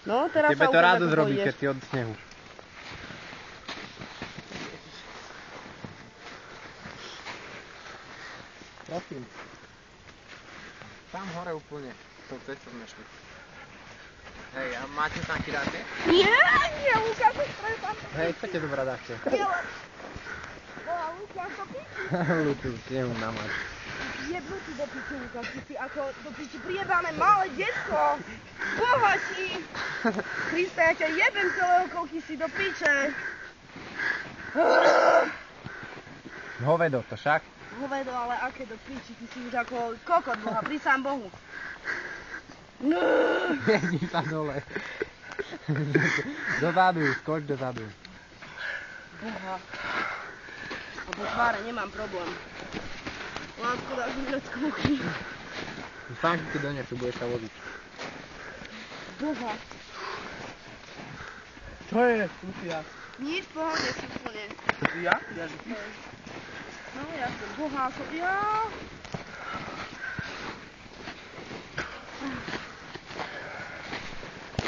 No, teraz Tebe sa to ukáž, rádo ako zrobí, pôjdeš. keď si od snehu. Prosím. Tam hore úplne. Tou cestou sme šli. Hej, a máte tanky ráte? Nie, nie, Lukáš, tam. Hej, chcete dobrá dáte. Boha, Lukáš, do piči. Lutu, snehu na mať. Jebnutý do piči, Lukáš, ty si ako do piči priebané malé detsko. Boha ti. Kriste, ja ťa jebem celého, koľky si do piče. Hovedo to však. Hovedo, ale aké do piči, ty si už ako kokot Boha, prisám Bohu. Jedni sa dole. Dozadu, skoč dozadu. Boha. A po tváre nemám problém. Lásko, dáš mi hrať z kuchy. Sám ti donesú, budeš sa voziť. Boha. Čo je, Lucia? Nič, pohode, si úplne. Ja? Ja, No jasne, Boha, ako ja.